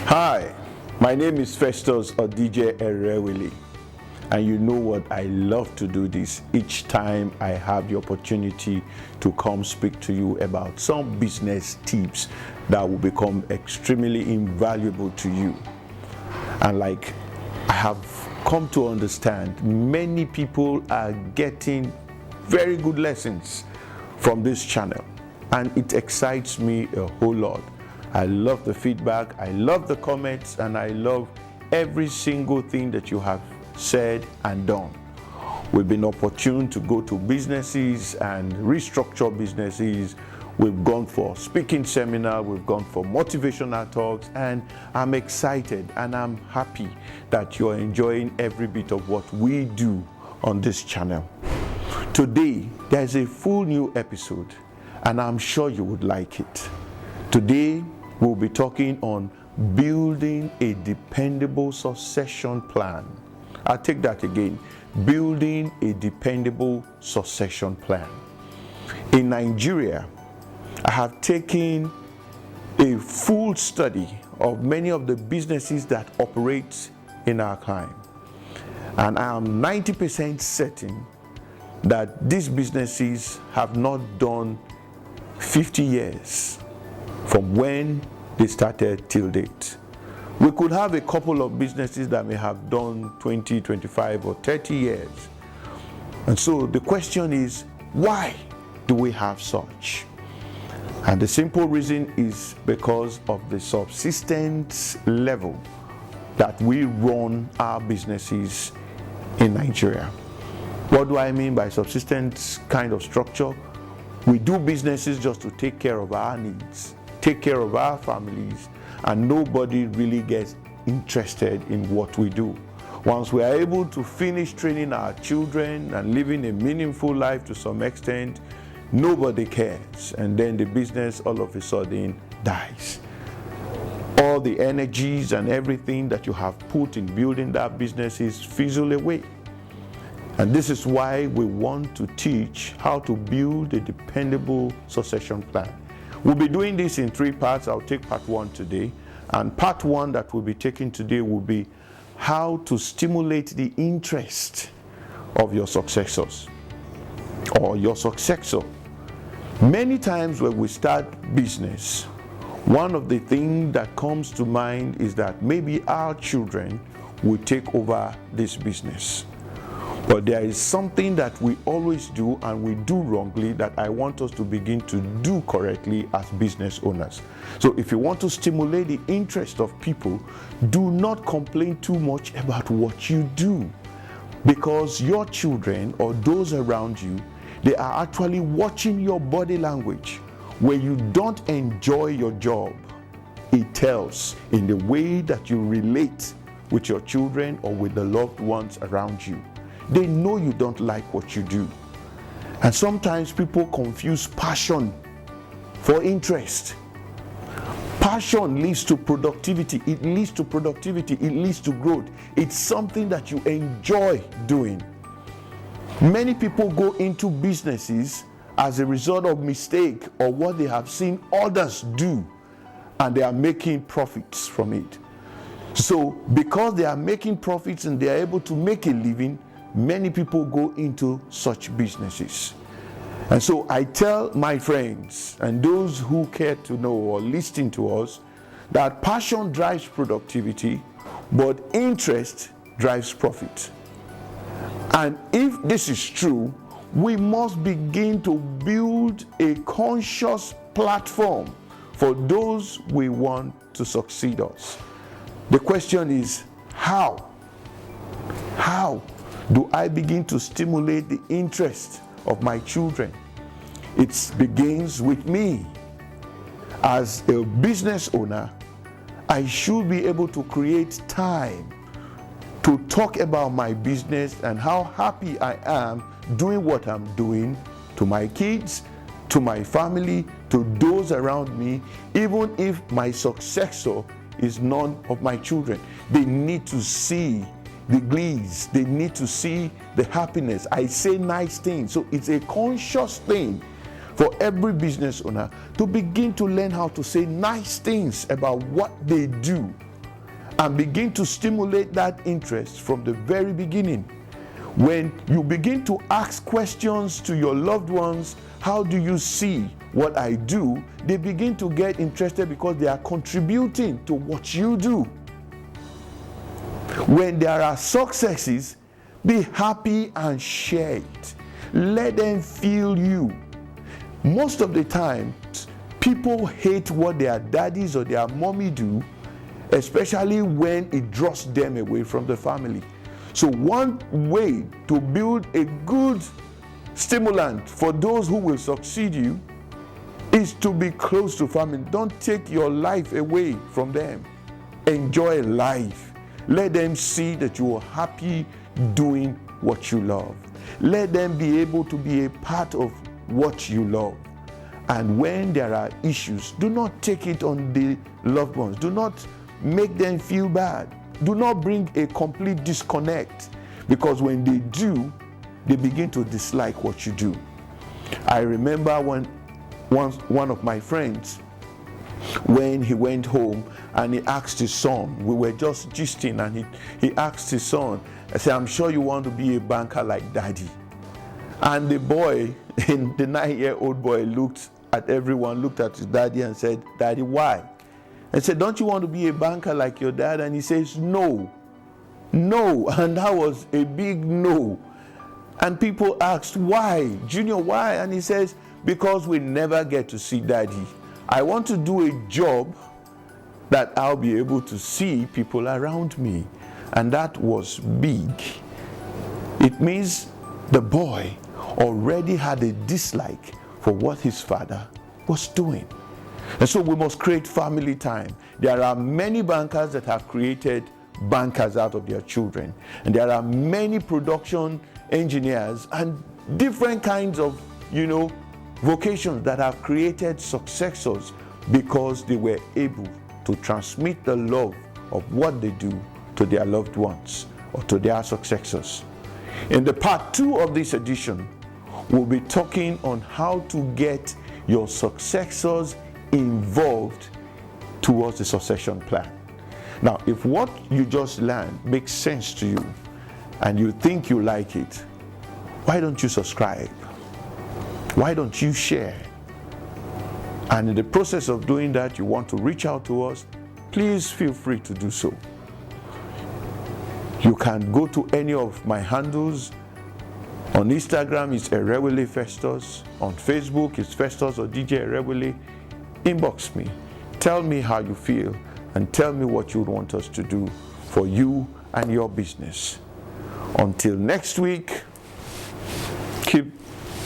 Hi, my name is Festus or DJ Erewili, and you know what, I love to do this each time I have the opportunity to come speak to you about some business tips that will become extremely invaluable to you. And like I have come to understand, many people are getting very good lessons from this channel, and it excites me a whole lot. I love the feedback, I love the comments, and I love every single thing that you have said and done. We've been opportune to go to businesses and restructure businesses. We've gone for speaking seminar, we've gone for motivational talks, and I'm excited and I'm happy that you're enjoying every bit of what we do on this channel. Today, there's a full new episode, and I'm sure you would like it. Today, we'll be talking on building a dependable succession plan. I'll take that again. Building a dependable succession plan. In Nigeria, I have taken a full study of many of the businesses that operate in our time. And I am 90% certain that these businesses have not done 50 years from when they started till date. We could have a couple of businesses that may have done 20, 25, or 30 years. And so the question is, why do we have such? And the simple reason is because of the subsistence level that we run our businesses in Nigeria. What do I mean by subsistence kind of structure? We do businesses just to take care of our needs, take care of our families, and nobody really gets interested in what we do. Once we are able to finish training our children and living a meaningful life to some extent, nobody cares, and then the business all of a sudden dies. All the energies and everything that you have put in building that business is fizzled away. And this is why we want to teach how to build a dependable succession plan. We'll be doing this in 3 parts. I'll take part 1 today. And part 1 that we'll be taking today will be how to stimulate the interest of your successors or your successor. Many times when we start business, one of the things that comes to mind is that maybe our children will take over this business. But there is something that we always do and we do wrongly that I want us to begin to do correctly as business owners. So if you want to stimulate the interest of people, do not complain too much about what you do, because your children or those around you, they are actually watching your body language. When you don't enjoy your job, it tells in the way that you relate with your children or with the loved ones around you. They know you don't like what you do. And sometimes people confuse passion for interest. Passion leads to productivity. It leads to productivity. It leads to growth. It's something that you enjoy doing. Many people go into businesses as a result of mistake or what they have seen others do, and they are making profits from it. So because they are making profits and they are able to make a living, many people go into such businesses. And so I tell my friends and those who care to know or listen to us that passion drives productivity, but interest drives profit. And if this is true, we must begin to build a conscious platform for those we want to succeed us. The question is, how? How do I begin to stimulate the interest of my children? It begins with me. As a business owner, I should be able to create time to talk about my business and how happy I am doing what I'm doing to my kids, to my family, to those around me, even if my successor is none of my children. They need to see the glees, they need to see the happiness. I say nice things. So it's a conscious thing for every business owner to begin to learn how to say nice things about what they do and begin to stimulate that interest from the very beginning. When you begin to ask questions to your loved ones, how do you see what I do? They begin to get interested because they are contributing to what you do. When there are successes, be happy and share it. Let them feel you. Most of the time, people hate what their daddies or their mommy do, especially when it draws them away from the family. So one way to build a good stimulant for those who will succeed you is to be close to family. Don't take your life away from them. Enjoy life. Let them see that you are happy doing what you love. Let them be able to be a part of what you love. And when there are issues, do not take it on the loved ones. Do not make them feel bad. Do not bring a complete disconnect, because when they do, they begin to dislike what you do. I remember one of my friends, when he went home and he asked his son, we were just gisting, and he asked his son, I said, I'm sure you want to be a banker like daddy. And the boy, the 9-year-old boy, looked at everyone, looked at his daddy and said, Daddy, why? I said, don't you want to be a banker like your dad? And he says, no. And that was a big no. And people asked, why? Junior, why? And he says, because we never get to see daddy. I want to do a job that I'll be able to see people around me. And that was big. It means the boy already had a dislike for what his father was doing. And so we must create family time. There are many bankers that have created bankers out of their children. And there are many production engineers and different kinds of, vocations that have created successors because they were able to transmit the love of what they do to their loved ones or to their successors. In the part 2 of this edition, we'll be talking on how to get your successors involved towards the succession plan. Now, if what you just learned makes sense to you and you think you like it, why don't you subscribe? Why don't you share? And in the process of doing that, you want to reach out to us, please feel free to do so. You can go to any of my handles. On Instagram, it's Erewele Festus. On Facebook, it's Festus or DJ Erewele. Inbox me. Tell me how you feel and tell me what you want us to do for you and your business. Until next week, keep